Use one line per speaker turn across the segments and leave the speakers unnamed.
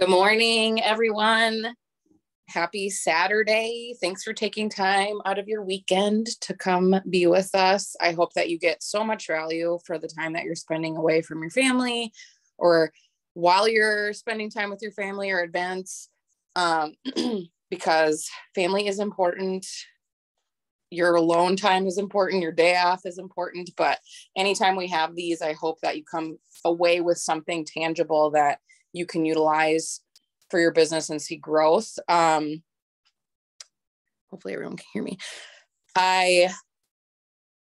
Good morning, everyone. Happy Saturday. Thanks for taking time out of your weekend to come be with us. I hope that you get so much value for the time that you're spending away from your family or while you're spending time with your family or events, because family is important. Your alone time is important. Your day off is important. But anytime we have these, I hope that you come away with something tangible that you can utilize for your business and see growth. Hopefully everyone can hear me. I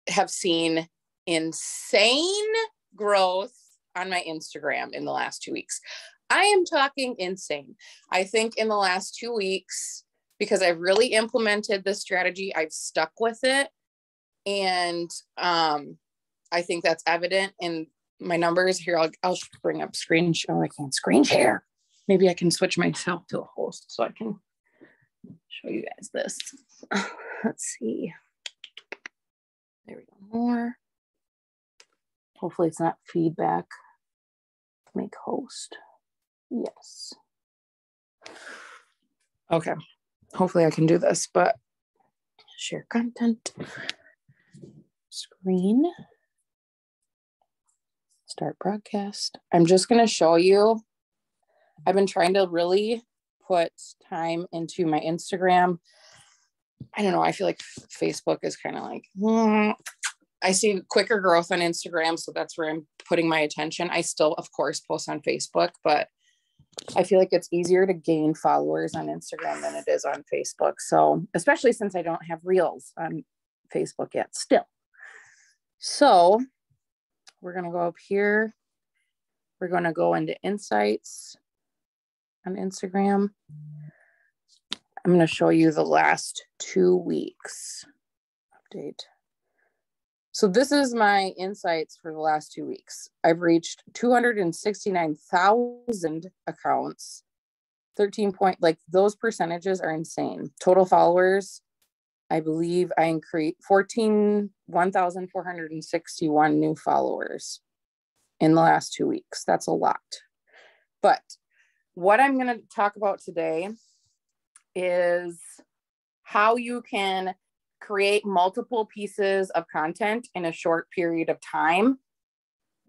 have seen insane growth on my Instagram in the last 2 weeks. I am talking insane. I think in the last 2 weeks, because I've really implemented this strategy, I've stuck with it. And I think that's evident in my numbers here. I'll bring up screen share. I can't screen share. Maybe I can switch myself to a host so I can show you guys this. Let's see. There we go. More. Hopefully it's not feedback. Make host. Yes. Okay. Hopefully I can do this, but share content. Screen. Start broadcast. I'm just going to show you. I've been trying to really put time into my Instagram. I don't know. I feel like Facebook is kind of like, I see quicker growth on Instagram. So that's where I'm putting my attention. I still, of course, post on Facebook, but I feel like it's easier to gain followers on Instagram than it is on Facebook. So especially since I don't have reels on Facebook yet still. So we're going to go up here. We're going to go into insights on Instagram. I'm going to show you the last 2 weeks update. So this is my insights for the last 2 weeks. I've reached 269,000 accounts. 13 point, like those percentages are insane. Total followers, I believe I increased 1,461 new followers in the last 2 weeks. That's a lot. But what I'm going to talk about today is how you can create multiple pieces of content in a short period of time.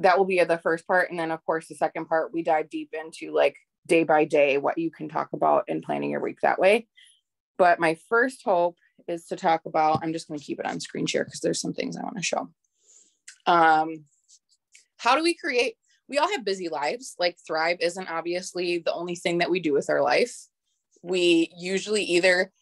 That will be the first part. And then of course, the second part, we dive deep into like day by day, what you can talk about in planning your week that way. But my first hope is to talk about, I'm just going to keep it on screen share because there's some things I want to show. How do we create? We all have busy lives. Like Thrive isn't obviously the only thing that we do with our life. We usually either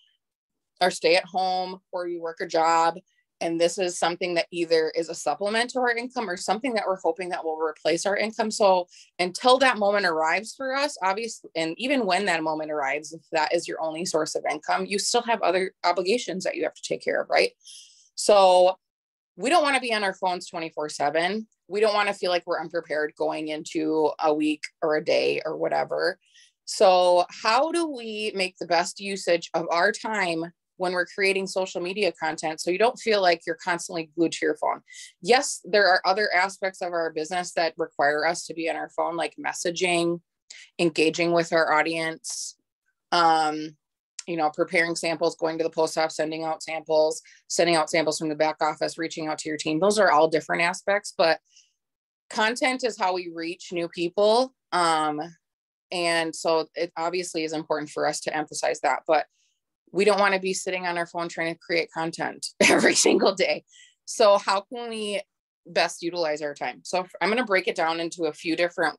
are stay at home or you work a job. And this is something that either is a supplement to our income or something that we're hoping that will replace our income. So until that moment arrives for us, obviously, and even when that moment arrives, if that is your only source of income, you still have other obligations that you have to take care of, right? So we don't want to be on our phones 24/7. We don't want to feel like we're unprepared going into a week or a day or whatever. So how do we make the best usage of our time when we're creating social media content so you don't feel like you're constantly glued to your phone? Yes, there are other aspects of our business that require us to be on our phone, like messaging, engaging with our audience, preparing samples, going to the post office, sending out samples from the back office, reaching out to your team. Those are all different aspects, but content is how we reach new people. And so it obviously is important for us to emphasize that, but we don't want to be sitting on our phone trying to create content every single day. So how can we best utilize our time? So I'm going to break it down into a few different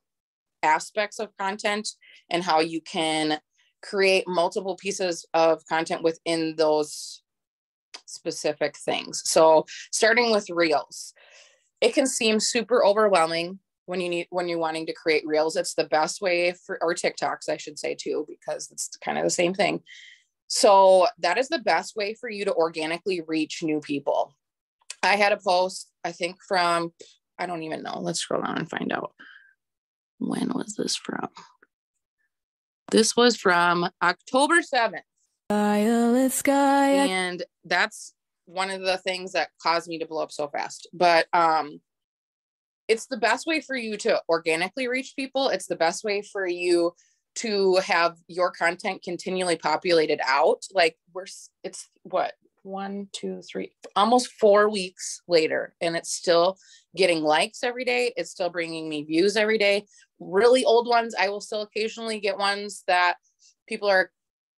aspects of content and how you can create multiple pieces of content within those specific things. So starting with reels, it can seem super overwhelming when you're wanting to create reels. It's the best way or TikToks, I should say too, because it's kind of the same thing. So that is the best way for you to organically reach new people. I had a post, I think from, I don't even know. Let's scroll down and find out. When was this from? This was from October 7th. Violet sky. And that's one of the things that caused me to blow up so fast. But it's the best way for you to organically reach people. It's the best way for you to have your content continually populated out. Like it's what, 1, 2, 3, almost 4 weeks later, and it's still getting likes every day. It's still bringing me views every day. Really old ones, I will still occasionally get ones that people are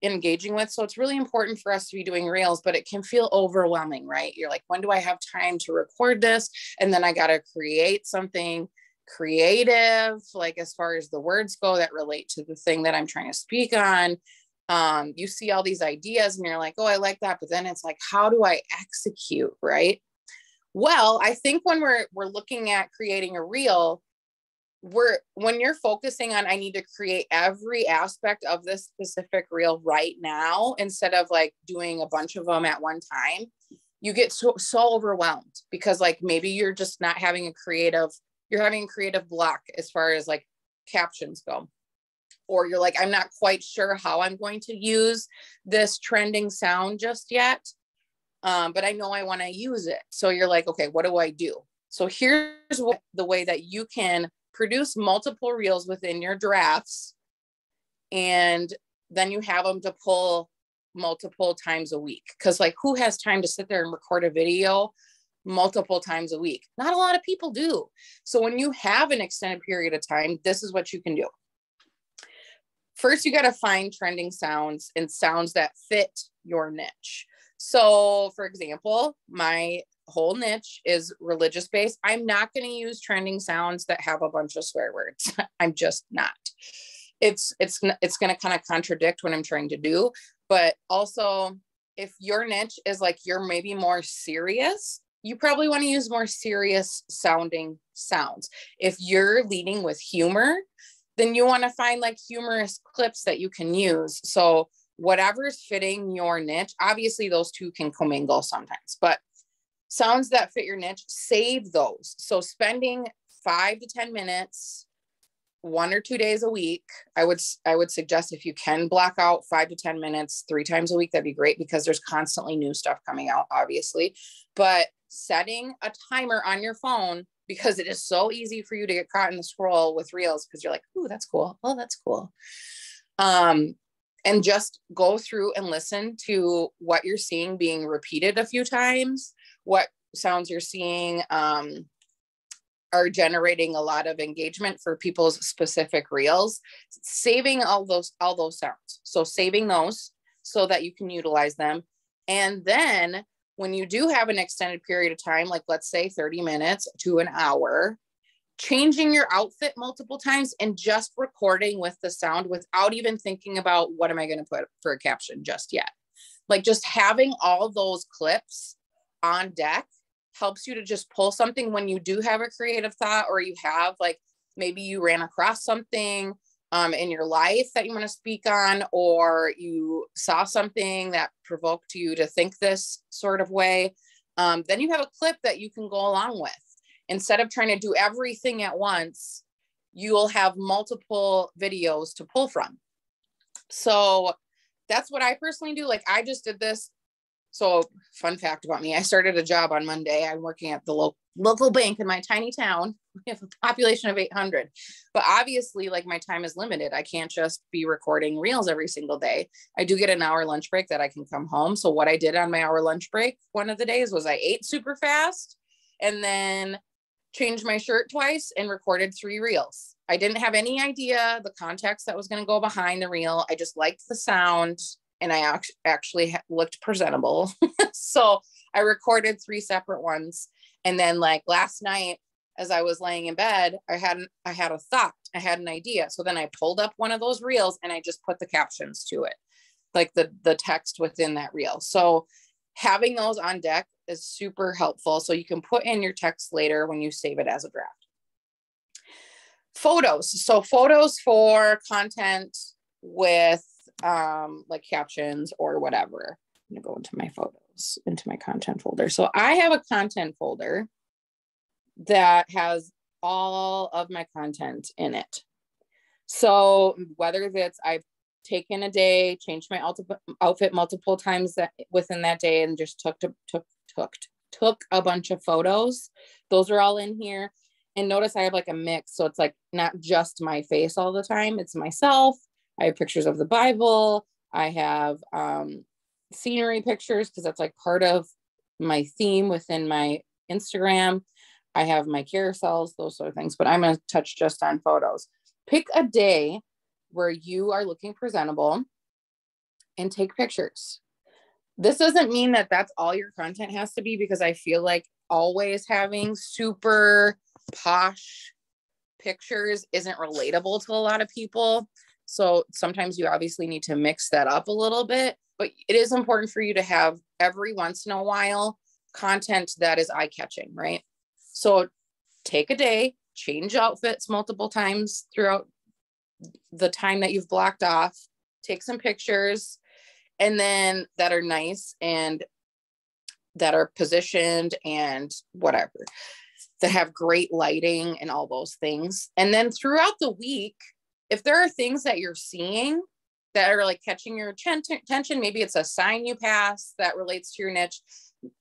engaging with. So it's really important for us to be doing reels, but it can feel overwhelming, right? You're like, when do I have time to record this? And then I got to create something creative, like as far as the words go that relate to the thing that I'm trying to speak on. You see all these ideas and you're like, oh, I like that. But then it's like, how do I execute, right? Well, I think when we're looking at creating a reel, when you're focusing on, I need to create every aspect of this specific reel right now, instead of like doing a bunch of them at one time, you get so overwhelmed, because like maybe you're just not having you're having a creative block as far as like captions go. Or you're like, I'm not quite sure how I'm going to use this trending sound just yet. But I know I want to use it. So you're like, okay, what do I do? So here's the way that you can produce multiple reels within your drafts. And then you have them to pull multiple times a week. Because like, who has time to sit there and record a video multiple times a week? Not a lot of people do. So when you have an extended period of time, this is what you can do. First, you got to find trending sounds and sounds that fit your niche. So for example, my whole niche is religious based. I'm not going to use trending sounds that have a bunch of swear words. I'm just not. It's going to kind of contradict what I'm trying to do. But also, if your niche is like, you're maybe more serious, you probably want to use more serious sounding sounds. If you're leading with humor, then you want to find like humorous clips that you can use. So whatever's fitting your niche, obviously those two can commingle sometimes, but sounds that fit your niche, save those. So spending 5 to 10 minutes, 1 or 2 days a week, I would suggest, if you can block out 5 to 10 minutes 3 times a week, that'd be great, because there's constantly new stuff coming out, obviously. But setting a timer on your phone, because it is so easy for you to get caught in the scroll with reels, because you're like, ooh, that's cool. Oh, that's cool. And just go through and listen to what you're seeing being repeated a few times, what sounds you're seeing are generating a lot of engagement for people's specific reels, saving all those sounds. So saving those so that you can utilize them. And then when you do have an extended period of time, like let's say 30 minutes to an hour, changing your outfit multiple times and just recording with the sound without even thinking about what am I going to put for a caption just yet. Like just having all those clips on deck helps you to just pull something when you do have a creative thought, or you have like, maybe you ran across something in your life that you want to speak on, or you saw something that provoked you to think this sort of way. Then you have a clip that you can go along with. Instead of trying to do everything at once, you'll have multiple videos to pull from. So that's what I personally do. Like I just did this. So fun fact about me, I started a job on Monday. I'm working at the local bank in my tiny town. We have a population of 800, but obviously like my time is limited. I can't just be recording reels every single day. I do get an hour lunch break that I can come home. So what I did on my hour lunch break, one of the days, was I ate super fast and then changed my shirt twice and recorded 3 reels. I didn't have any idea the context that was going to go behind the reel. I just liked the sound and I actually looked presentable. So I recorded 3 separate ones. And then like last night, as I was laying in bed, I had a thought, I had an idea. So then I pulled up one of those reels and I just put the captions to it, like the text within that reel. So having those on deck is super helpful. So you can put in your text later when you save it as a draft. Photos. So photos for content with like captions or whatever. I'm gonna go into my photos, into my content folder. So I have a content folder that has all of my content in it. So whether that's I've taken a day, changed my outfit multiple times within that day, and just took a bunch of photos, those are all in here. And notice I have like a mix. So it's like not just my face all the time. It's myself. I have pictures of the Bible. I have scenery pictures because that's like part of my theme within my Instagram. I have my carousels, those sort of things, but I'm going to touch just on photos. Pick a day where you are looking presentable and take pictures. This doesn't mean that that's all your content has to be, because I feel like always having super posh pictures isn't relatable to a lot of people. So sometimes you obviously need to mix that up a little bit, but it is important for you to have every once in a while content that is eye-catching, right? So take a day, change outfits multiple times throughout the time that you've blocked off, take some pictures, and then that are nice and that are positioned and whatever, that have great lighting and all those things. And then throughout the week, if there are things that you're seeing that are like catching your attention, maybe it's a sign you pass that relates to your niche.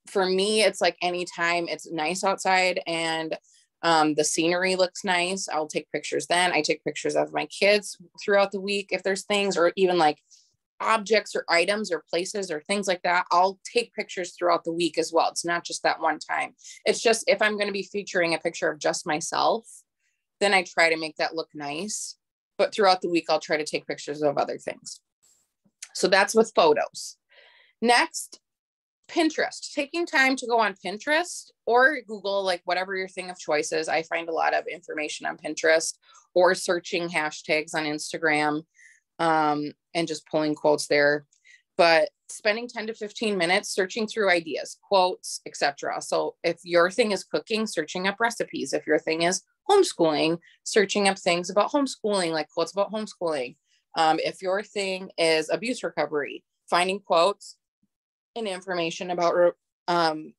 For me, it's like anytime it's nice outside and the scenery looks nice, I'll take pictures then. I take pictures of my kids throughout the week. If there's things, or even like objects or items or places or things like that, I'll take pictures throughout the week as well. It's not just that one time. It's just, if I'm going to be featuring a picture of just myself, then I try to make that look nice. But throughout the week, I'll try to take pictures of other things. So that's with photos. Next, Pinterest. Taking time to go on Pinterest or Google, like whatever your thing of choice is. I find a lot of information on Pinterest, or searching hashtags on Instagram, and just pulling quotes there. But spending 10 to 15 minutes searching through ideas, quotes, etc. So if your thing is cooking, searching up recipes. If your thing is homeschooling, searching up things about homeschooling, like quotes about homeschooling. If your thing is abuse recovery, finding quotes and information about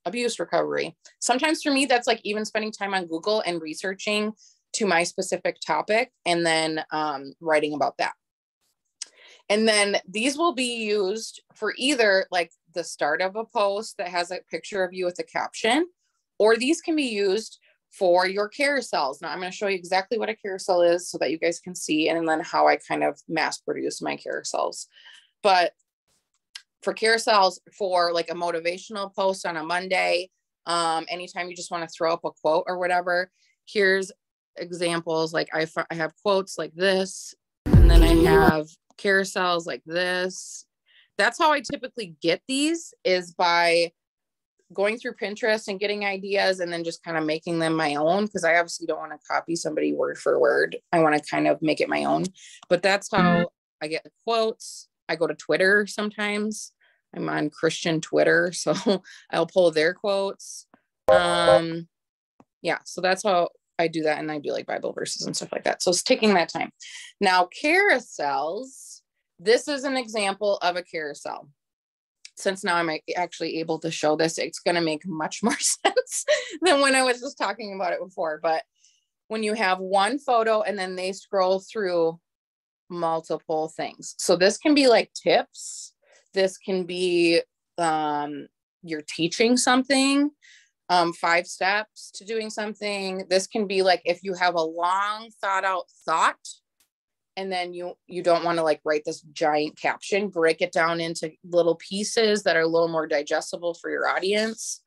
abuse recovery. Sometimes for me, that's like even spending time on Google and researching to my specific topic, and then writing about that. And then these will be used for either like the start of a post that has a picture of you with a caption, or these can be used for your carousels. Now I'm going to show you exactly what a carousel is so that you guys can see, and then how I kind of mass produce my carousels. But for carousels, for like a motivational post on a Monday, anytime you just want to throw up a quote or whatever, here's examples. Like I have quotes like this, and then I have carousels like this. That's how I typically get these, is by going through Pinterest and getting ideas and then just kind of making them my own, because I obviously don't want to copy somebody word for word. I want to kind of make it my own. But that's how I get the quotes. I go to Twitter sometimes. I'm on Christian Twitter, so I'll pull their quotes. Yeah, so that's how I do that. And I do like Bible verses and stuff like that. So it's taking that time. Now, carousels, this is an example of a carousel. Since now I'm actually able to show this, it's going to make much more sense than when I was just talking about it before. But when you have one photo and then they scroll through multiple things. So this can be like tips. This can be you're teaching something, 5 steps to doing something. This can be like if you have a long thought out thought, and then you don't want to like write this giant caption, break it down into little pieces that are a little more digestible for your audience.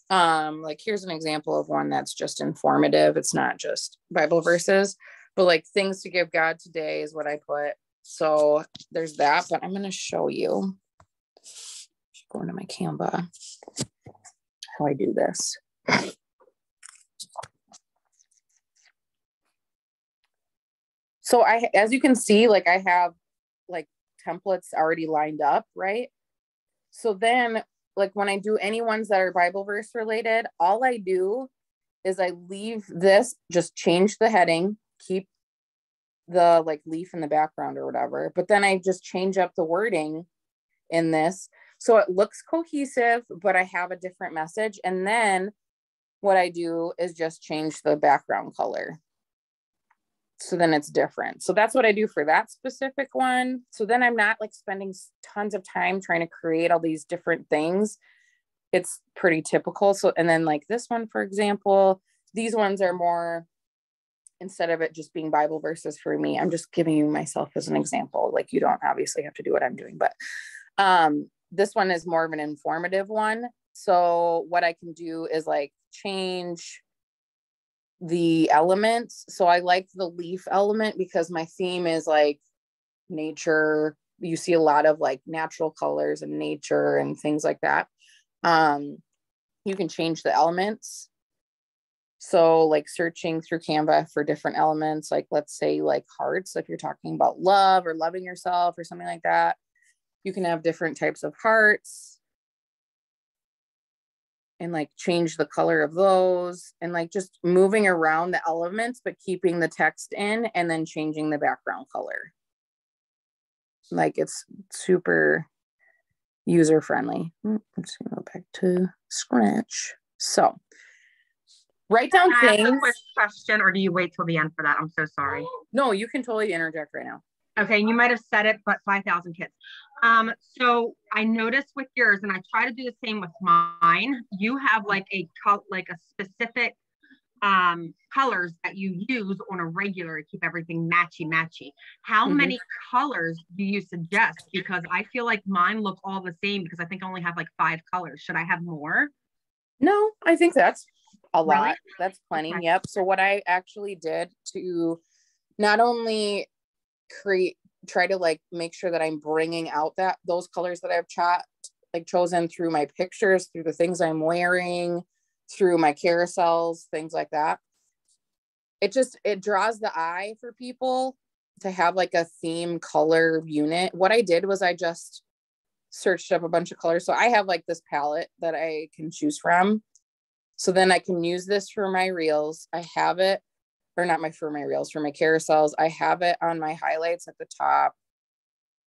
Like here's an example of one that's just informative. It's not just Bible verses, but like things to give God today is what I put. So there's that, but I'm going to show you, go into my Canva, how I do this. So as you can see, like I have like templates already lined up, right? So then like when I do any ones that are Bible verse related, all I do is I leave this, just change the heading, keep the like leaf in the background or whatever, but then I just change up the wording in this so it looks cohesive, but I have a different message. And then what I do is just change the background color, so then it's different. So that's what I do for that specific one. So then I'm not like spending tons of time trying to create all these different things. It's pretty typical. So, and then like this one, for example, these ones are more instead of it just being Bible verses for me. I'm just giving you myself as an example. Like, you don't obviously have to do what I'm doing, but this one is more of an informative one. So what I can do is like change the elements. So I like the leaf element because my theme is like nature. You see a lot of like natural colors and nature and things like that. You can change the elements. So like searching through Canva for different elements, like let's say like hearts, if you're talking about love or loving yourself or something like that, you can have different types of hearts and like change the color of those and like just moving around the elements, but keeping the text in and then changing the background color. Like it's super user friendly. I'm just gonna go back to Scratch. So write down things.
Can I ask a quick question, or do you wait till the end for that? I'm so sorry.
No, you can totally interject right now.
Okay, you might have said it, but 5,000 kids. So I noticed with yours, and I try to do the same with mine. You have like a specific colors that you use on a regular to keep everything matchy. How many colors do you suggest? Because I feel like mine look all the same because I think I only have like 5 colors. Should I have more?
No, I think that's a lot.
Really?
That's plenty.
Okay.
Yep. So what I actually did to not only try to like make sure that I'm bringing out those colors that I've chosen through my pictures, through the things I'm wearing, through my carousels, things like that. It draws the eye for people to have like a theme color unit. What I did was I just searched up a bunch of colors. So I have like this palette that I can choose from. So then I can use this for my reels. I have it, or not for my reels, for my carousels. I have it on my highlights at the top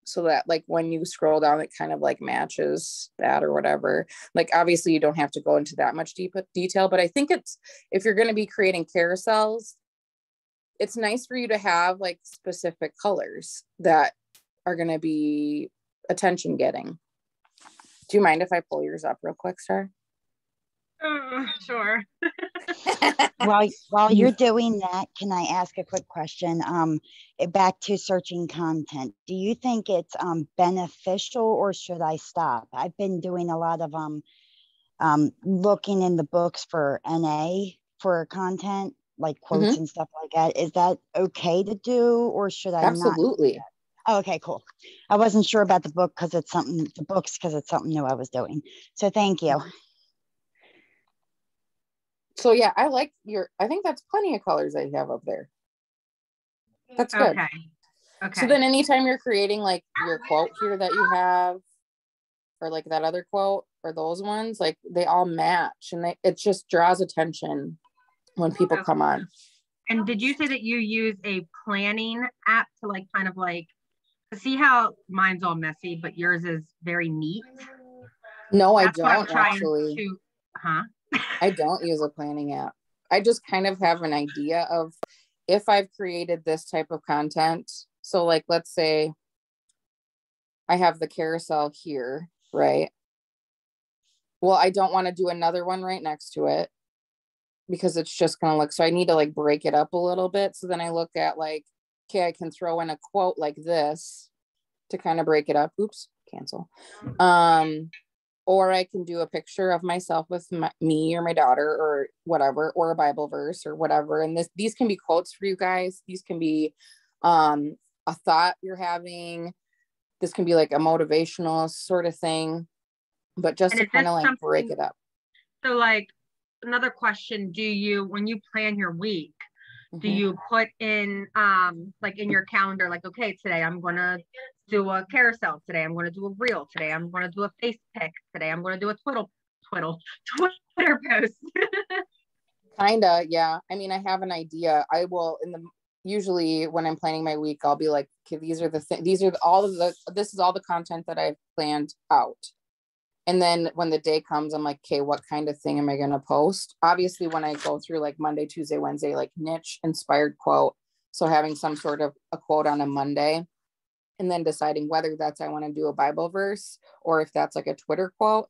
so that like when you scroll down, it kind of like matches that or whatever. Like, obviously you don't have to go into that much detail, but I think if you're going to be creating carousels, it's nice for you to have like specific colors that are going to be attention getting. Do you mind if I pull yours up real quick, Star?
Sure.
While you're doing that, can I ask a quick question? Back to searching content. Do you think it's beneficial, or should I stop? I've been doing a lot of looking in the books for NA for content, like quotes and stuff like that. Is that okay to do, or should I
Absolutely.
not? Oh, okay, cool. I wasn't sure about the books because it's something new I was doing. So thank you.
So yeah, I think that's plenty of colors that you have up there. That's good.
Okay.
So then anytime you're creating like your quote here that you have, or like that other quote, or those ones, like they all match, and it just draws attention when people come on.
And did you say that you use a planning app to like kind of like see how mine's all messy, but yours is very neat?
No, I don't actually.
Huh?
I don't use a planning app. I just kind of have an idea of if I've created this type of content. So like, let's say I have the carousel here, right? Well, I don't want to do another one right next to it because it's just going to look, so I need to like break it up a little bit. So then I look at like, okay, I can throw in a quote like this to kind of break it up. Oops, cancel. Or I can do a picture of myself with me or my daughter or whatever, or a Bible verse or whatever. And these can be quotes for you guys. These can be a thought you're having. This can be like a motivational sort of thing, but just to kind of like break it up.
So like another question, when you plan your week, do you put in like in your calendar, like, okay, today I'm going to do a carousel, today I'm going to do a reel, today I'm going to do a face pic, today I'm going to do a Twitter post?
Kinda, yeah. I mean, I have an idea. I will usually when I'm planning my week, I'll be like, okay, this is all the content that I've planned out. And then when the day comes, I'm like, okay, what kind of thing am I going to post? Obviously, when I go through like Monday, Tuesday, Wednesday, like niche inspired quote. So having some sort of a quote on a Monday, and then deciding whether I want to do a Bible verse or if that's like a Twitter quote.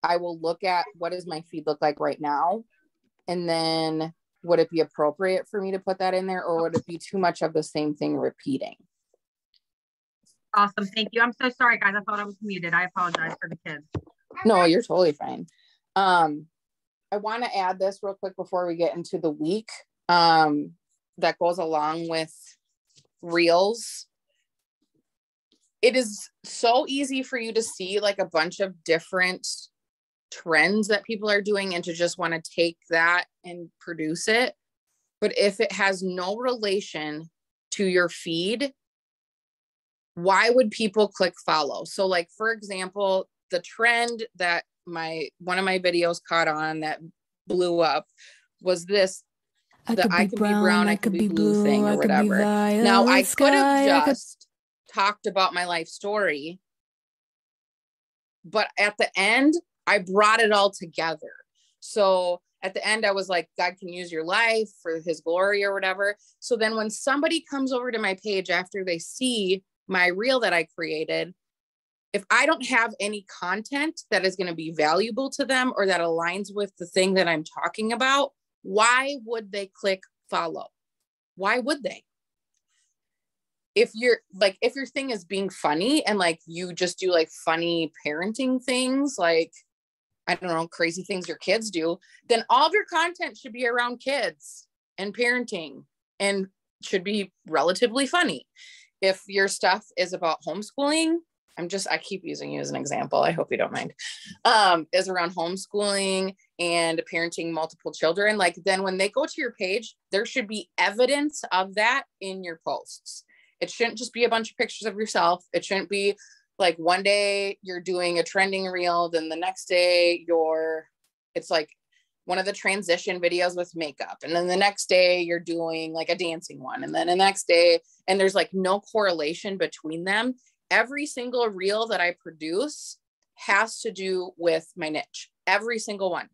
I will look at what does my feed look like right now. And then would it be appropriate for me to put that in there, or would it be too much of the same thing repeating?
Awesome. Thank you. I'm so sorry, guys. I thought I was muted. I apologize for the kids.
No, you're totally fine. I want to add this real quick before we get into the week, that goes along with reels. It is so easy for you to see like a bunch of different trends that people are doing and to just want to take that and produce it. But if it has no relation to your feed, why would people click follow? So like, for example, the trend that one of my videos caught on that blew up was this, I could be brown, I could be blue thing or whatever. Now I could have just talked about my life story, but at the end, I brought it all together. So at the end, I was like, God can use your life for his glory or whatever. So then when somebody comes over to my page after they see my reel that I created, if I don't have any content that is going to be valuable to them or that aligns with the thing that I'm talking about, why would they click follow? Why would they? If your thing is being funny and like you just do like funny parenting things, like, I don't know, crazy things your kids do, then all of your content should be around kids and parenting and should be relatively funny. If your stuff is about homeschooling, I keep using you as an example, I hope you don't mind, is around homeschooling and parenting multiple children, like then when they go to your page, there should be evidence of that in your posts. It shouldn't just be a bunch of pictures of yourself. It shouldn't be like one day you're doing a trending reel, then the next day it's like one of the transition videos with makeup. And then the next day you're doing like a dancing one. And then the next day, and there's like no correlation between them. Every single reel that I produce has to do with my niche, every single one.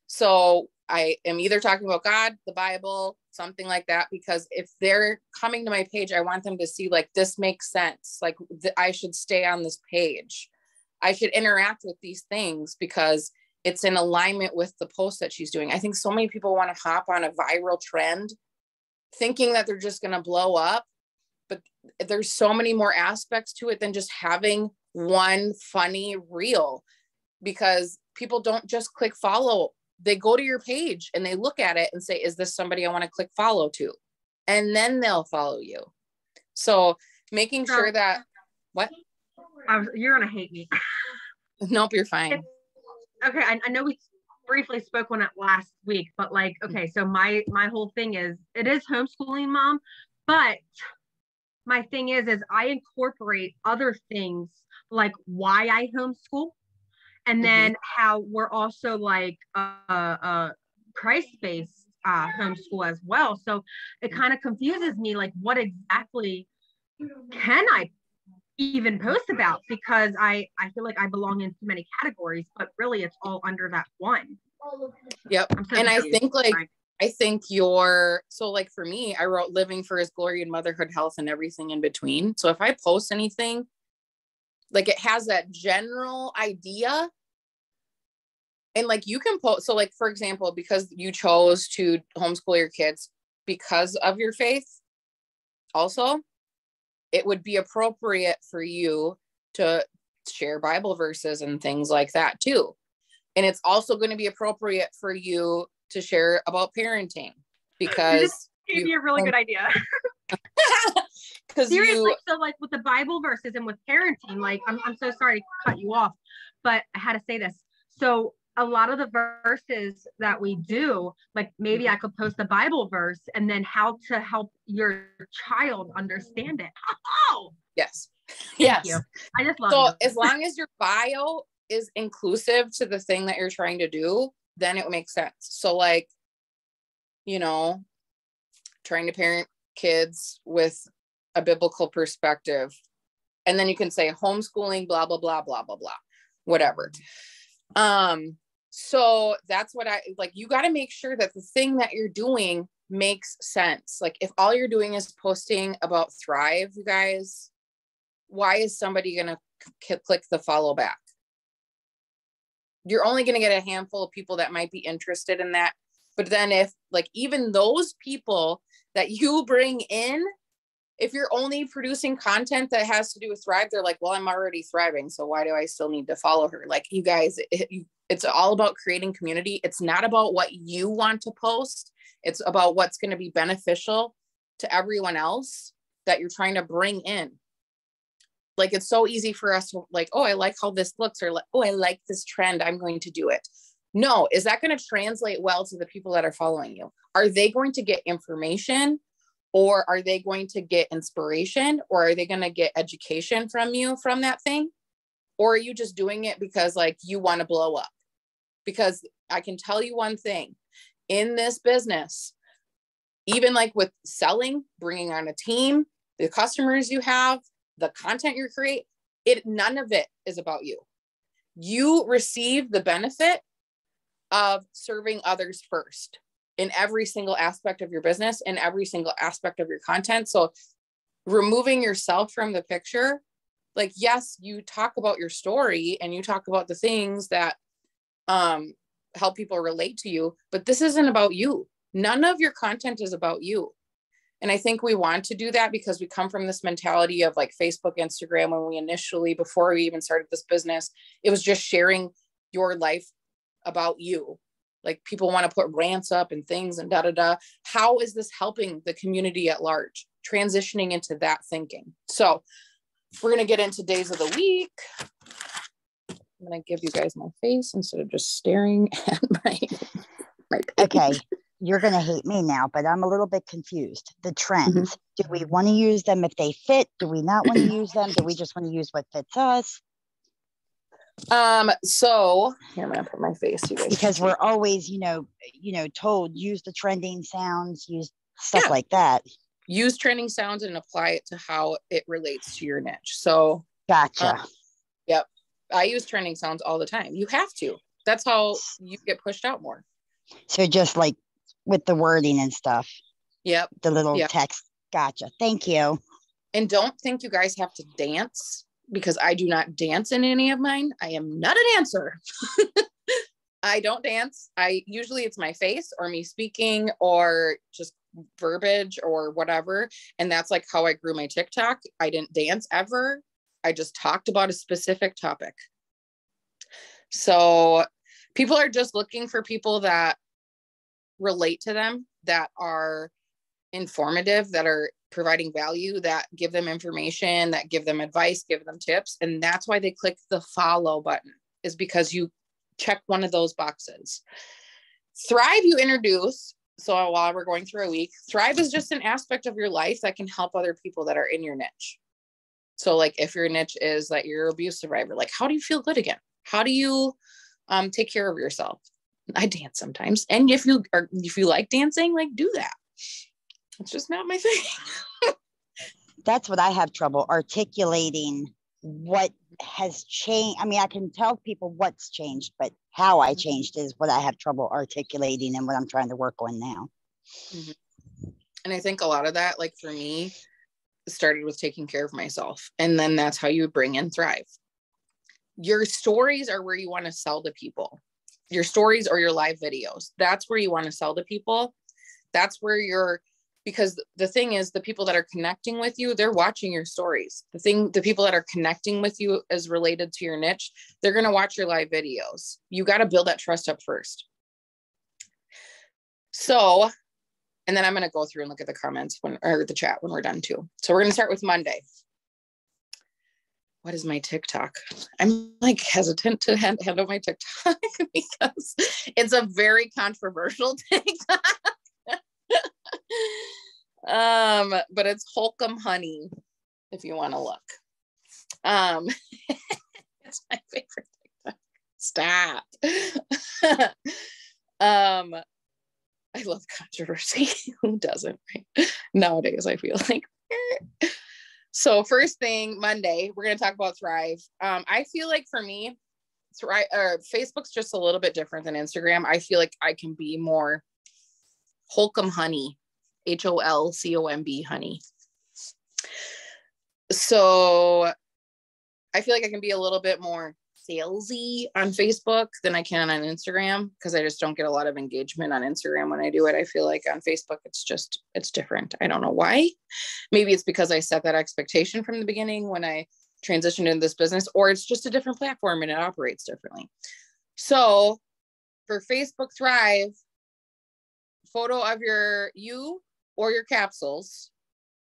So I am either talking about God, the Bible, something like that, because if they're coming to my page, I want them to see like, this makes sense. Like I should stay on this page. I should interact with these things because it's in alignment with the post that she's doing. I think so many people want to hop on a viral trend thinking that they're just going to blow up, but there's so many more aspects to it than just having one funny reel, because people don't just click follow. They go to your page and they look at it and say, is this somebody I want to click follow to? And then they'll follow you. So making sure that, what?
You're going to hate me.
Nope, you're fine.
Okay. I know we briefly spoke on it last week, but like, okay. So my whole thing is, it is homeschooling, Mom, but my thing is I incorporate other things like why I homeschool. And then how we're also like Christ-based homeschool as well. So it kind of confuses me, like what exactly can I even post about? Because I feel like I belong in too many categories, but really it's all under that one.
Yep. And I think so like for me, I wrote living for his glory and motherhood, health, and everything in between. So if I post anything, like it has that general idea, and like you can post. So like, for example, because you chose to homeschool your kids because of your faith, also, it would be appropriate for you to share Bible verses and things like that too. And it's also going to be appropriate for you to share about parenting, because
you gave me a really good idea.
Because
seriously, so like with the Bible verses and with parenting, like I'm so sorry to cut you off, but I had to say this. So a lot of the verses that we do, like maybe I could post a Bible verse and then how to help your child understand it. Oh,
yes.
Thank you. I just love
so
you.
As long as your bio is inclusive to the thing that you're trying to do, then it makes sense. So like, trying to parent kids with a biblical perspective. And then you can say homeschooling, blah, blah, blah, blah, blah, blah, whatever. So that's what I like. You got to make sure that the thing that you're doing makes sense. Like if all you're doing is posting about Thrive, you guys, why is somebody going to click the follow back? You're only going to get a handful of people that might be interested in that But then if like, even those people that you bring in, if you're only producing content that has to do with Thrive, they're like, well, I'm already thriving, so why do I still need to follow her? Like, you guys, it's all about creating community. It's not about what you want to post. It's about what's going to be beneficial to everyone else that you're trying to bring in. Like, it's so easy for us to like, oh, I like how this looks, or like, oh, I like this trend, I'm going to do it. No, is that going to translate well to the people that are following you? Are they going to get information, or are they going to get inspiration, or are they going to get education from you from that thing? Or are you just doing it because like you want to blow up? Because I can tell you one thing in this business, even like with selling, bringing on a team, the customers you have, the content you create, none of it is about you. You receive the benefit of serving others first in every single aspect of your business, in every single aspect of your content. So removing yourself from the picture, like, yes, you talk about your story and you talk about the things that help people relate to you, but this isn't about you. None of your content is about you. And I think we want to do that because we come from this mentality of like Facebook, Instagram. When we initially, before we even started this business, it was just sharing your life about you. Like, people want to put rants up and things and da da da. How is this helping the community at large? Transitioning into that thinking. So we're going to get into days of the week. I'm going to give you guys my face instead of just staring at my page.
Okay. You're going to hate me now, but I'm a little bit confused. The trends, do we want to use them if they fit? Do we not want to use them? Do we just want to use what fits us?
So here, I'm going to put my face, you guys,
because we're always, told use the trending sounds, use stuff like that.
Use trending sounds and apply it to how it relates to your niche. So
gotcha.
Yep. I use trending sounds all the time. You have to. That's how you get pushed out more.
So just like with the wording and stuff.
Yep.
The little text. Gotcha. Thank you. And
don't think you guys have to dance, because I do not dance in any of mine. I am not a dancer. I don't dance. Usually it's my face or me speaking or just verbiage or whatever. And that's like how I grew my TikTok. I didn't dance ever. I just talked about a specific topic. So people are just looking for people that relate to them, that are informative, that are providing value, that give them information, that give them advice, give them tips. And that's why they click the follow button, is because you check one of those boxes. Thrive, you introduce. So while we're going through a week, Thrive is just an aspect of your life that can help other people that are in your niche. So like, if your niche is that you're an abuse survivor, like, how do you feel good again? How do you take care of yourself? I dance sometimes. And if you like dancing, like, do that. It's just not my thing.
That's what I have trouble articulating, what has changed. I mean, I can tell people what's changed, but how I changed is what I have trouble articulating and what I'm trying to work on now.
Mm-hmm. And I think a lot of that, like for me, started with taking care of myself. And then that's how you bring in Thrive. Your stories are where you want to sell to people. Your stories or your live videos. That's where you want to sell to people. That's where because the thing is, the people that are connecting with you, they're watching your stories. The people that are connecting with you as related to your niche, they're going to watch your live videos. You got to build that trust up first. So, and then I'm going to go through and look at the comments or the chat when we're done too. So we're going to start with Monday. What is my TikTok? I'm like hesitant to handle my TikTok because it's a very controversial TikTok. But it's Holcomb Honey, if you want to look. It's my favorite TikTok. Stop. I love controversy. Who doesn't, right? Nowadays, I feel like. So first thing, Monday, we're going to talk about Thrive. I feel like for me, Thrive, Facebook's just a little bit different than Instagram. I feel like I can be more Holcomb Honey, HOLCOMB honey. So I feel like I can be a little bit more salesy on Facebook than I can on Instagram, because I just don't get a lot of engagement on Instagram when I do it. I feel like on Facebook, it's different. I don't know why. Maybe it's because I set that expectation from the beginning when I transitioned into this business, or it's just a different platform and it operates differently. So for Facebook Thrive, photo of you or your capsules,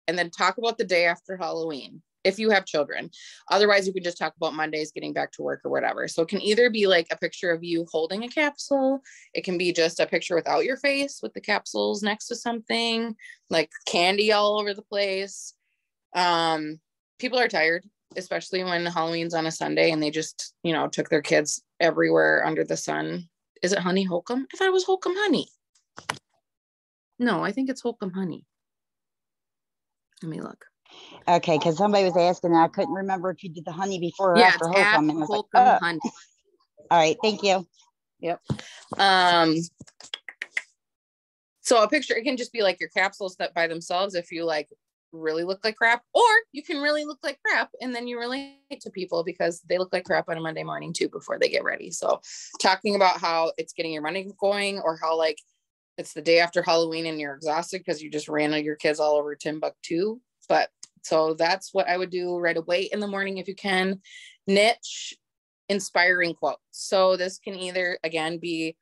and then talk about the day after Halloween if you have children. Otherwise, you can just talk about Mondays getting back to work or whatever. So it can either be like a picture of you holding a capsule. It can be just a picture without your face with the capsules next to something, like candy all over the place. People are tired, especially when Halloween's on a Sunday and they just, took their kids everywhere under the sun. Is it Honey Holcomb? I thought it was Holcomb Honey. No, I think it's Holcomb Honey. Let me look.
Okay, because somebody was asking, and I couldn't remember if you did the honey before or
Yeah,
after
it's
Holcomb.
at
And I was
Holcomb
like,
Honey.
All right, thank you.
Yep. So a picture, it can just be like your capsules that by themselves if you like really look like crap, or you can really look like crap and then you relate to people because they look like crap on a Monday morning too before they get ready. So talking about how it's getting your money going, or how like it's the day after Halloween and you're exhausted because you just ran your kids all over Timbuktu. But so that's what I would do right away in the morning if you can. Niche inspiring quotes. So this can either, again, be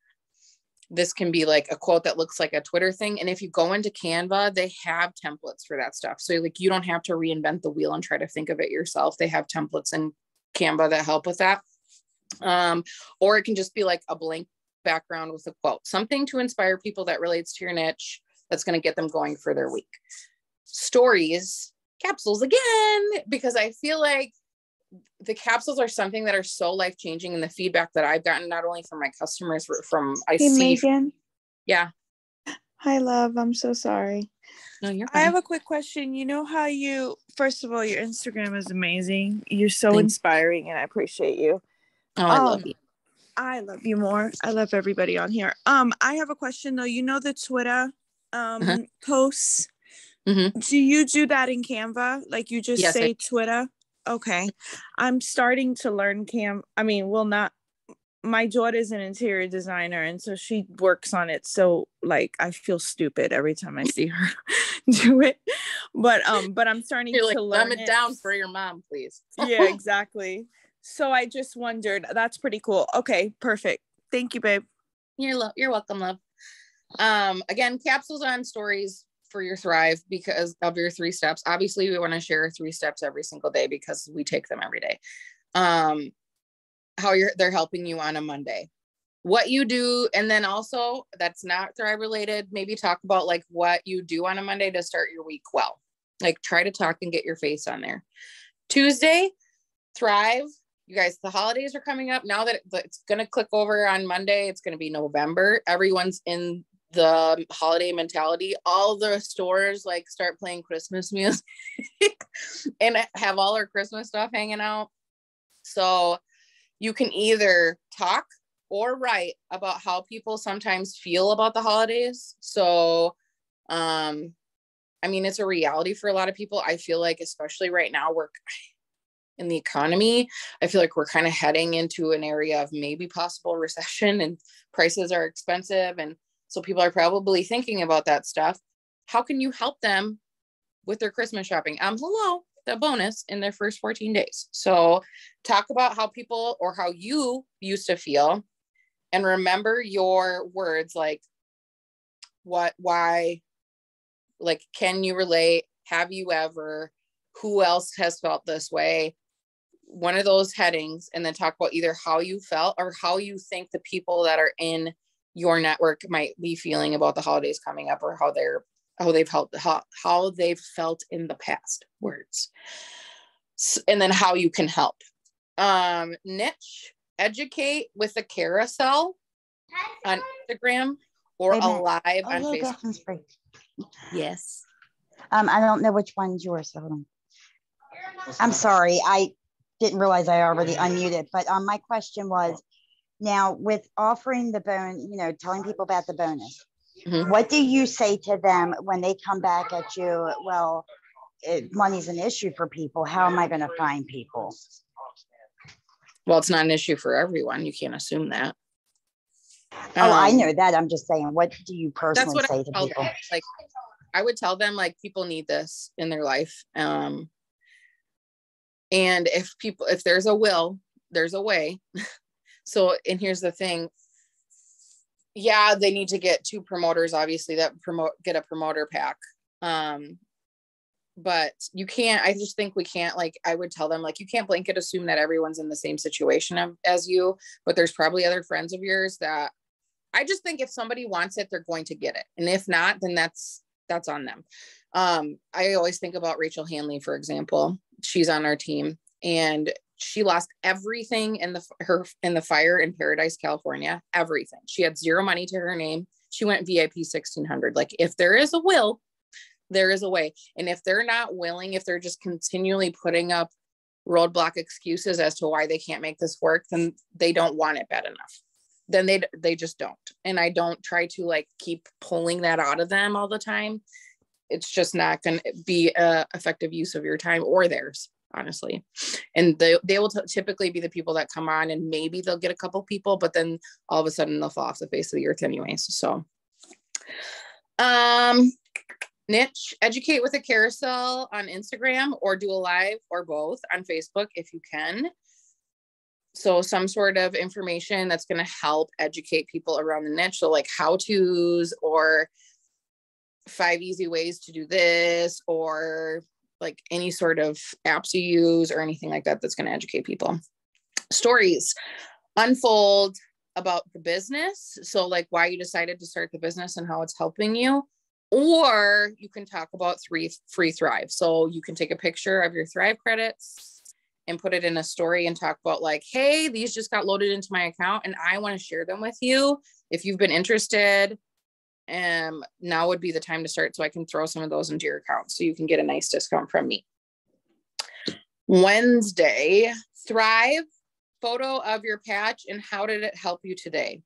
like a quote that looks like a Twitter thing. And if you go into Canva, they have templates for that stuff. So like, you don't have to reinvent the wheel and try to think of it yourself. They have templates in Canva that help with that. Or it can just be like a blank background with a quote, something to inspire people that relates to your niche, that's going to get them going for their week. Stories, capsules again, because I feel like the capsules are something that are so life-changing, and the feedback that I've gotten, not only from my customers, but
Megan.
Yeah.
Hi, love. I'm so sorry.
No, you're fine.
I have a quick question. You know how first of all, your Instagram is amazing. You're so
Thanks.
Inspiring, and I appreciate you.
Oh, I love you.
I love you more. I love everybody on here. I have a question though. The Twitter posts.
Mm-hmm.
Do you do that in Canva? Like you just say Twitter? Okay. I'm starting to learn my daughter's an interior designer, and so she works on it. So like I feel stupid every time I see her do it. But I'm starting to learn
dumb it down for your mom, please.
Yeah, exactly. So I just wondered, that's pretty cool. Okay, perfect. Thank you, babe.
You're welcome, love. Again, capsules on stories for your Thrive because of your 3 steps. Obviously, we want to share 3 steps every single day because we take them every day. How they're helping you on a Monday, what you do, and then also that's not Thrive related. Maybe talk about like what you do on a Monday to start your week well. Like try to talk and get your face on there. Tuesday, Thrive. You guys, the holidays are coming up. Now that it's going to click over on Monday, it's going to be November. Everyone's in the holiday mentality. All the stores like start playing Christmas music and have all our Christmas stuff hanging out. So you can either talk or write about how people sometimes feel about the holidays. So, it's a reality for a lot of people. I feel like, especially right now, we're in the economy, I feel like we're kind of heading into an area of maybe possible recession, and prices are expensive. And so people are probably thinking about that stuff. How can you help them with their Christmas shopping? Hello, the bonus in their first 14 days. So talk about how people, or how you used to feel, and remember your words, like what, why, like, can you relate? Have you ever? Who else has felt this way? One of those headings, and then talk about either how you felt or how you think the people that are in your network might be feeling about the holidays coming up, or how they've felt in the past. Words. And then how you can help. Niche, educate with a carousel on Instagram or a live on Facebook. Yes.
I don't know which one's yours. So hold on. I'm sorry. I didn't realize I already unmuted, but my question was, now with offering the telling people about the bonus, what do you say to them when they come back at you? Well, money's an issue for people. How am I going to find people?
Well, it's not an issue for everyone. You can't assume that.
Oh, I know that. I'm just saying, what do you personally say to people?
Like, I would tell them, like, people need this in their life. And if there's a will, there's a way. So, and here's the thing. Yeah, they need to get 2 promoters, obviously, that get a promoter pack. But you can't, I just think we can't, like, I would tell them, like, you can't blanket assume that everyone's in the same situation as you, but there's probably other friends of yours that I just think if somebody wants it, they're going to get it. And if not, then that's on them. I always think about Rachel Hanley, for example. She's on our team and she lost everything in the fire in Paradise, California, everything. She had 0 money to her name. She went VIP 1600. Like, if there is a will, there is a way. And if they're not willing, if they're just continually putting up roadblock excuses as to why they can't make this work, then they don't want it bad enough. Then they just don't. And I don't try to, like, keep pulling that out of them all the time. It's just not going to be a effective use of your time or theirs, honestly. And they will typically be the people that come on, and maybe they'll get a couple people, but then all of a sudden they'll fall off the face of the earth anyways. So, niche, educate with a carousel on Instagram, or do a live or both on Facebook if you can. So some sort of information that's going to help educate people around the niche. So, like, how-tos or 5 easy ways to do this, or like any sort of apps you use or anything like that that's going to educate people. Stories, unfold about the business. So, like, why you decided to start the business and how it's helping you. Or you can talk about 3 free Thrive. So you can take a picture of your Thrive credits and put it in a story and talk about, like, hey, these just got loaded into my account and I want to share them with you. If you've been interested, now would be the time to start, so I can throw some of those into your account so you can get a nice discount from me. Wednesday, Thrive, photo of your patch and how did it help you today?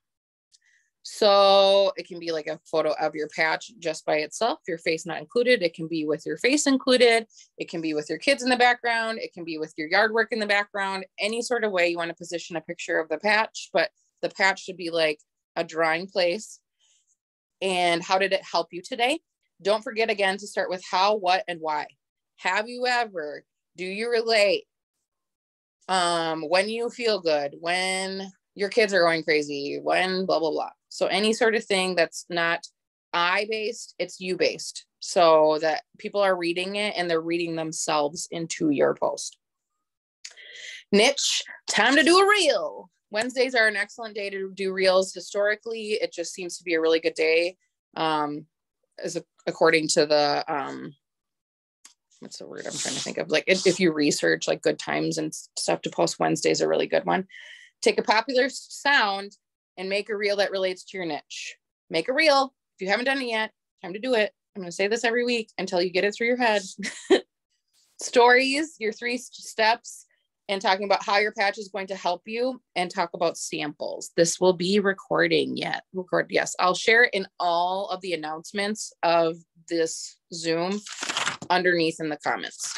So it can be like a photo of your patch just by itself, your face not included. It can be with your face included. It can be with your kids in the background. It can be with your yard work in the background. Any sort of way you want to position a picture of the patch, but the patch should be like a drawing place. And how did it help you today? Don't forget, again, to start with how, what, and why. Have you ever? Do you relate? When you feel good, when your kids are going crazy, when blah, blah, blah. So any sort of thing that's not I-based, it's you-based. So that people are reading it and they're reading themselves into your post. Niche, time to do a reel. Wednesdays are an excellent day to do reels. Historically, it just seems to be a really good day. According to the, what's the word I'm trying to think of? Like, if you research like good times and stuff to post, Wednesday's a really good one. Take a popular sound and make a reel that relates to your niche. Make a reel. If you haven't done it yet, time to do it. I'm going to say this every week until you get it through your head. Stories, your 3 steps, and talking about how your patch is going to help you, and talk about samples. This will be recording yet. Yes. I'll share in all of the announcements of this Zoom underneath in the comments.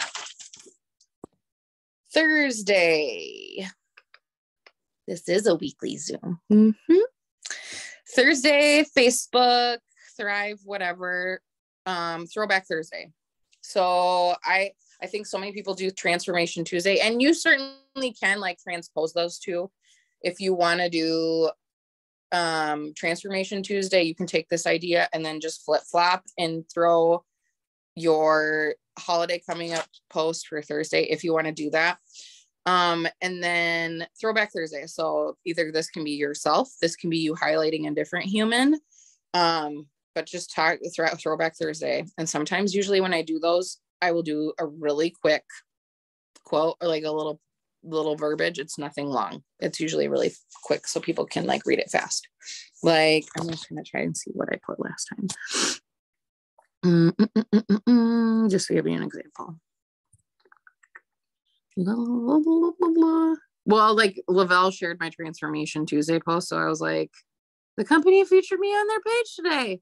Thursday. This is a weekly Zoom. Thursday, Facebook, Thrive, whatever. Throwback Thursday. So I think so many people do Transformation Tuesday, and you certainly can like transpose those two. If you want to do Transformation Tuesday, you can take this idea and then just flip flop and throw your holiday coming up post for Thursday if you want to do that. And then Throwback Thursday. So either this can be yourself, this can be you highlighting a different human, but just talk Throwback Thursday. And sometimes, usually when I do those, I will do a really quick quote or like a little verbiage. It's nothing long. It's usually really quick so people can like read it fast. Like, I'm just going to try and see what I put last time. Just to give you an example. Well, like Lavelle shared my Transformation Tuesday post, so I was like, the company featured me on their page today,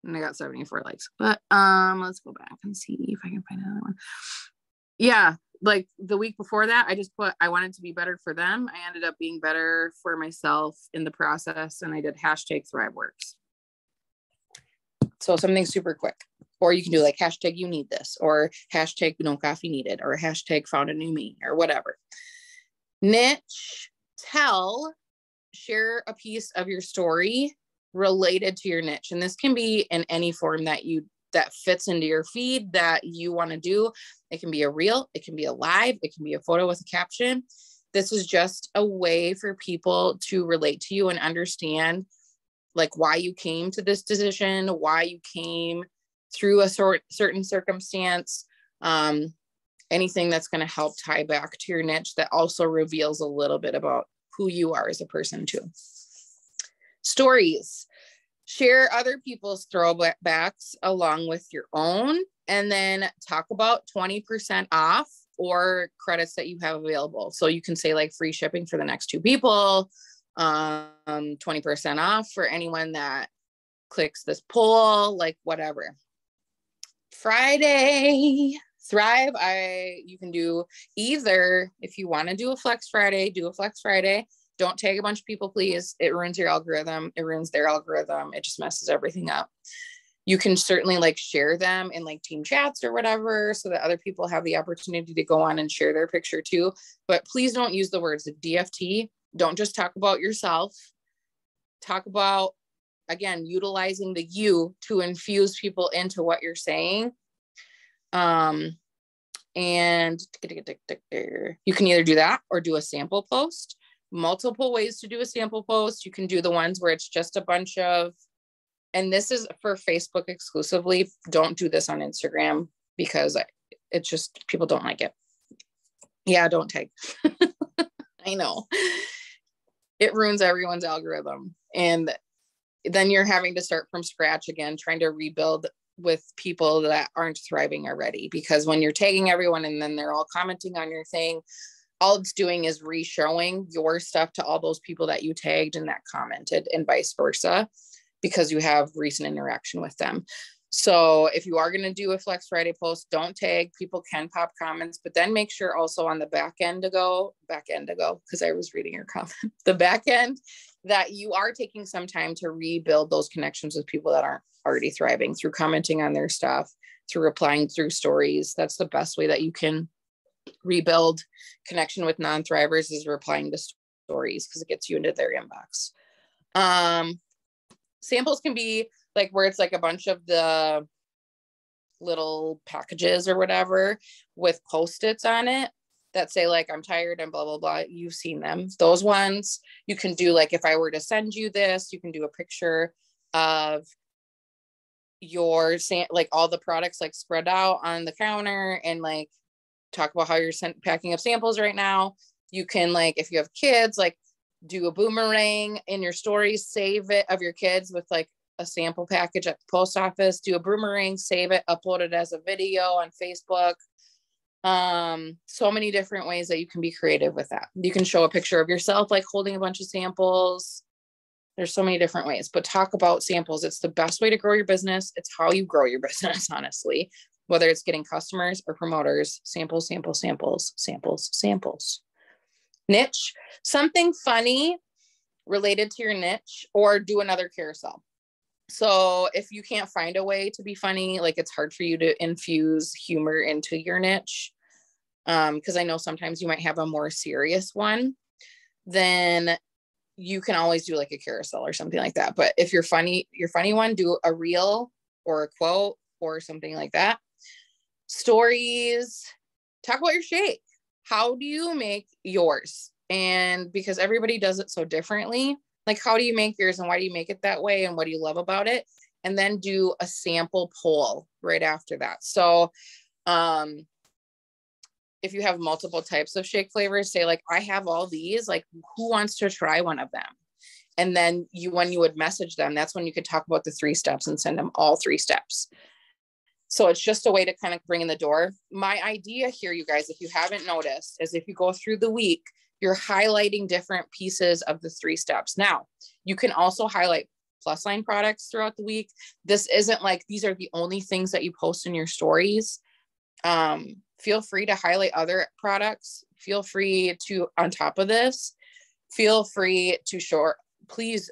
and I got 74 likes. But let's go back and see if I can find another one. Yeah, like the week before that, I just put, I wanted to be better for them. I ended up being better for myself in the process. And I did hashtag ThriveWorks. So something super quick, or you can do like hashtag you need this, or hashtag no coffee needed, or hashtag found a new me, or whatever. Niche, share a piece of your story related to your niche. And this can be in any form that fits into your feed that you want to do. It can be a reel, it can be a live, it can be a photo with a caption. This is just a way for people to relate to you and understand like why you came to this decision, why you came through a certain circumstance, anything that's going to help tie back to your niche that also reveals a little bit about who you are as a person too. Stories. Share other people's throwbacks along with your own, and then talk about 20% off or credits that you have available. So you can say like free shipping for the next 2 people, 20% off for anyone that clicks this poll, like whatever. Friday, Thrive. You can do either, if you want to do a Flex Friday, do a Flex Friday. Don't tag a bunch of people, please. It ruins your algorithm. It ruins their algorithm. It just messes everything up. You can certainly like share them in like team chats or whatever, so that other people have the opportunity to go on and share their picture too. But please don't use the words DFT. Don't just talk about yourself. Talk about, again, utilizing the you to infuse people into what you're saying. And you can either do that or do a sample post. Multiple ways to do a sample post. You can do the ones where it's just a bunch of, and this is for Facebook exclusively. Don't do this on Instagram because it's just, people don't like it. Yeah, don't tag. I know. It ruins everyone's algorithm. And then you're having to start from scratch again, trying to rebuild with people that aren't thriving already. Because when you're tagging everyone and then they're all commenting on your thing, all it's doing is re-showing your stuff to all those people that you tagged and that commented, and vice versa, because you have recent interaction with them. So if you are going to do a Flex Friday post, don't tag. People can pop comments, but then make sure also on the back end to go, because I was reading your comment, the back end, that you are taking some time to rebuild those connections with people that aren't already thriving through commenting on their stuff, through replying through stories. That's the best way that you can rebuild connection with non-thrivers, is replying to stories, because it gets you into their inbox. Samples can be like where it's like a bunch of the little packages or whatever with Post-its on it that say like, I'm tired and blah, blah, blah. You've seen them. Those ones you can do. Like if I were to send you this, you can do a picture of your, like all the products like spread out on the counter, and like talk about how you're packing up samples right now. You can, like, if you have kids, like do a boomerang in your stories, save it of your kids with like a sample package at the post office, do a boomerang, save it, upload it as a video on Facebook. So many different ways that you can be creative with that. You can show a picture of yourself, like holding a bunch of samples. There's so many different ways, but talk about samples. It's the best way to grow your business. It's how you grow your business, honestly, whether it's getting customers or promoters. Samples, samples, samples, samples, samples. Niche, something funny related to your niche, or do another carousel. So if you can't find a way to be funny, like it's hard for you to infuse humor into your niche, because I know sometimes you might have a more serious one, then you can always do like a carousel or something like that. But if you're funny, your funny one, do a reel or a quote or something like that. Stories, talk about your shake. How do you make yours? And because everybody does it so differently, like how do you make yours and why do you make it that way and what do you love about it? And then do a sample poll right after that. So if you have multiple types of shake flavors, say like, I have all these, like who wants to try one of them? And then when you would message them, that's when you could talk about the 3 steps and send them all 3 steps. So it's just a way to kind of bring in the door. My idea here, you guys, if you haven't noticed, is if you go through the week, you're highlighting different pieces of the 3 steps. Now, you can also highlight plus line products throughout the week. This isn't like, these are the only things that you post in your stories. feel free to highlight other products. Feel free to, on top of this, feel free to show, please,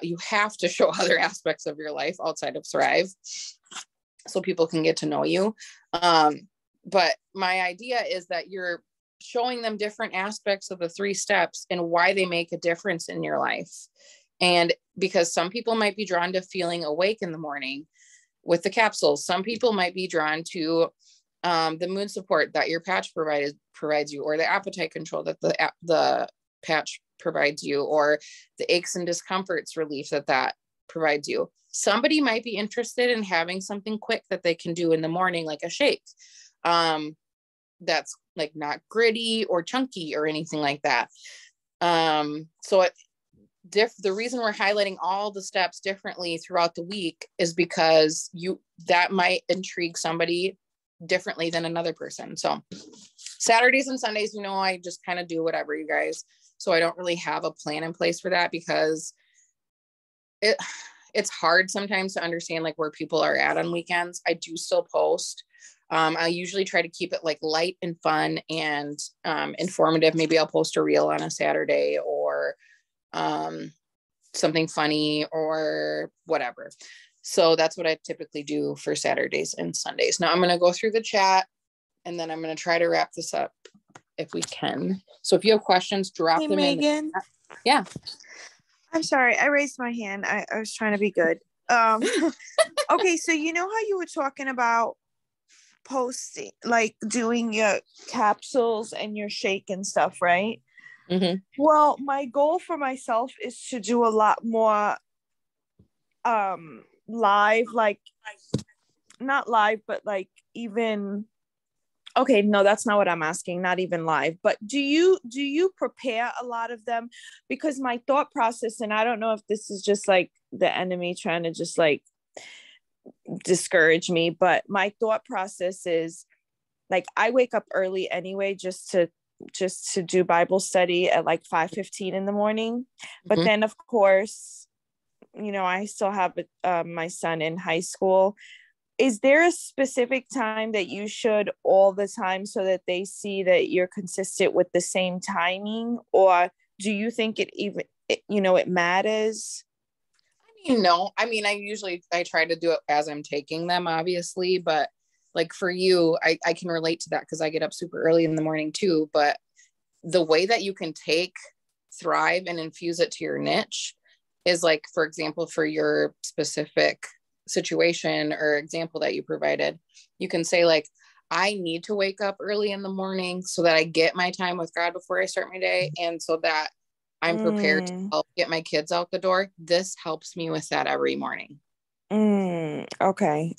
you have to show other aspects of your life outside of Thrive so people can get to know you. But my idea is that you're showing them different aspects of the 3 steps and why they make a difference in your life. And because some people might be drawn to feeling awake in the morning with the capsules. Some people might be drawn to the mood support that your patch provides you, or the appetite control that the patch provides you, or the aches and discomforts relief that provides you. Somebody might be interested in having something quick that they can do in the morning, like a shake. That's like not gritty or chunky or anything like that. So the reason we're highlighting all the steps differently throughout the week is because that might intrigue somebody differently than another person. So Saturdays and Sundays, I just kind of do whatever, you guys. So I don't really have a plan in place for that, because it's hard sometimes to understand like where people are at on weekends. I do still post. I usually try to keep it like light and fun and informative. Maybe I'll post a reel on a Saturday, or something funny or whatever. So that's what I typically do for Saturdays and Sundays. Now I'm going to go through the chat, and then I'm going to try to wrap this up if we can. So if you have questions, drop them
Megan.
in. Yeah.
I'm sorry. I raised my hand. I was trying to be good. Okay. So you know how you were talking about posting, like doing your capsules and your shake and stuff, right?
Mm-hmm.
Well, my goal for myself is to do a lot more live, like not live, but like even, okay, no, that's not what I'm asking, not even live, but do you prepare a lot of them? Because my thought process, and I don't know if this is just like the enemy trying to just like discourage me, but my thought process is like, I wake up early anyway just to do Bible study at like 5:15 in the morning. But
Mm-hmm.
then of course, I still have my son in high school. Is there a specific time that you should all the time so that they see that you're consistent with the same timing? Or do you think it matters?
No, I try to do it as I'm taking them, obviously, but like for you, I can relate to that because I get up super early in the morning too. But the way that you can take Thrive and infuse it to your niche is like, for example, for your specific situation or example that you provided, you can say like, I need to wake up early in the morning so that I get my time with God before I start my day. And so that I'm prepared to help get my kids out the door. This helps me with that every morning.
Okay.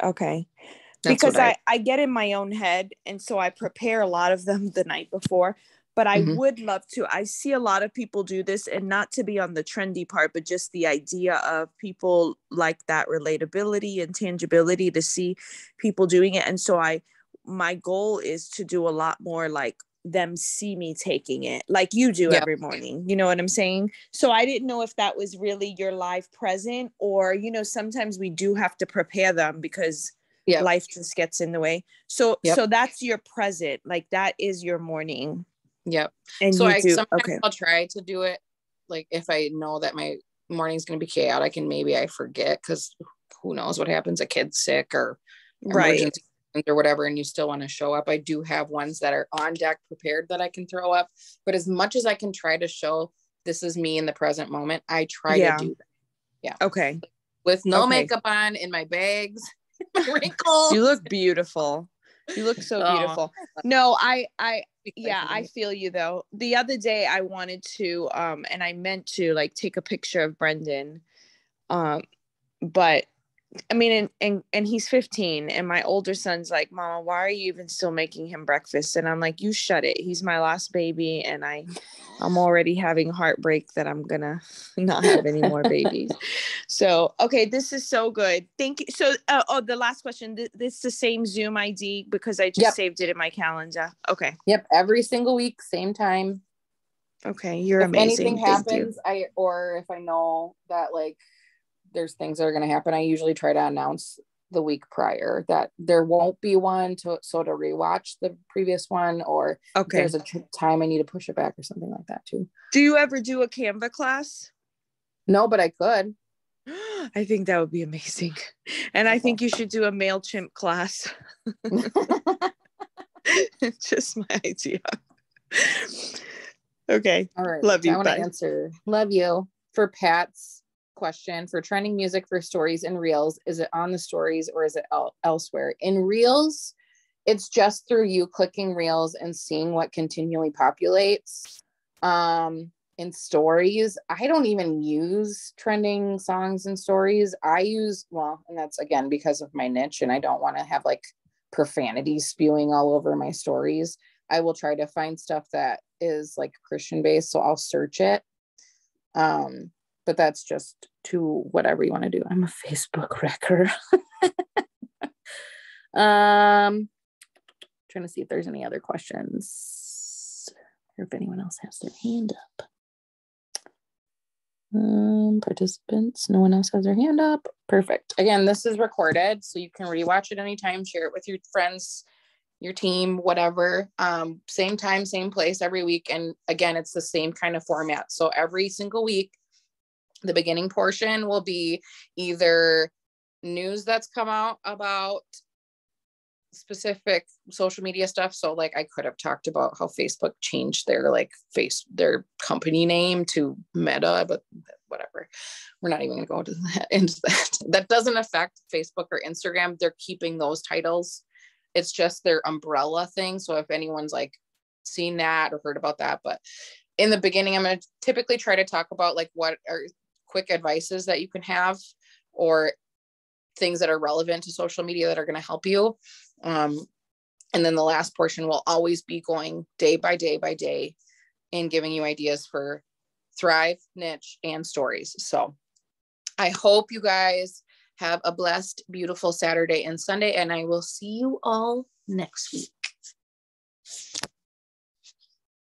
Because I get in my own head, and so I prepare a lot of them the night before, but I would love to. I see a lot of people do this, and not to be on the trendy part, but just the idea of people like that relatability and tangibility to see people doing it. And so my goal is to do a lot more like them see me taking it like you do every morning. You know what I'm saying? So I didn't know if that was really your live present, or, sometimes we do have to prepare them because life just gets in the way. So that's your present, like that is your morning. Yep. And
so I'll try to do it. Like if I know that my morning's going to be chaotic and maybe I forget, because who knows what happens, a kid's sick or emergency or whatever, and you still want to show up. I do have ones that are on deck prepared that I can throw up, but as much as I can try to show this is me in the present moment, I try to do that. Yeah. Okay. With no makeup on, in my bags, my wrinkles.
You look beautiful. You look so beautiful. No, I feel you though. The other day I wanted to, and I meant to like take a picture of Brendan. But I mean, and he's 15, and my older son's like, Mama, why are you even still making him breakfast? And I'm like, you shut it. He's my last baby, and I'm already having heartbreak that I'm gonna not have any more babies. So, okay, this is so good. Thank you. So, the last question. This is the same Zoom ID because I just saved it in my calendar. Okay.
Yep. Every single week, same time.
Okay, you're amazing.
If anything happens, or if I know that like there's things that are going to happen, I usually try to announce the week prior, that there won't be one to rewatch the previous one, or there's a time I need to push it back or something like that too.
Do you ever do a Canva class?
No, but I could.
I think that would be amazing. And I think you should do a MailChimp class. Just my idea. Okay.
All right.
Love you.
I want to answer. Love you. For Pat's question, for trending music for stories and reels, is it on the stories or is it elsewhere? In reels, it's just through you clicking reels and seeing what continually populates. In stories, I don't even use trending songs in stories. I use, and that's again because of my niche, and I don't want to have like profanity spewing all over my stories. I will try to find stuff that is like Christian based, so I'll search it. But that's just to whatever you want to do. I'm a Facebook wrecker. Trying to see if there's any other questions, or if anyone else has their hand up. Participants, no one else has their hand up. Perfect. Again, this is recorded, so you can rewatch it anytime, share it with your friends, your team, whatever. Same time, same place every week. And again, it's the same kind of format. So every single week, the beginning portion will be either news that's come out about specific social media stuff. So like I could have talked about how Facebook changed their their company name to Meta, but whatever. We're not even going to go into that. That doesn't affect Facebook or Instagram. They're keeping those titles. It's just their umbrella thing. So if anyone's like seen that or heard about that, but in the beginning, I'm going to typically try to talk about like what are quick advices that you can have, or things that are relevant to social media that are going to help you. And then the last portion will always be going day by day by day and giving you ideas for Thrive, Niche, and Stories. So I hope you guys have a blessed, beautiful Saturday and Sunday, and I will see you all next week.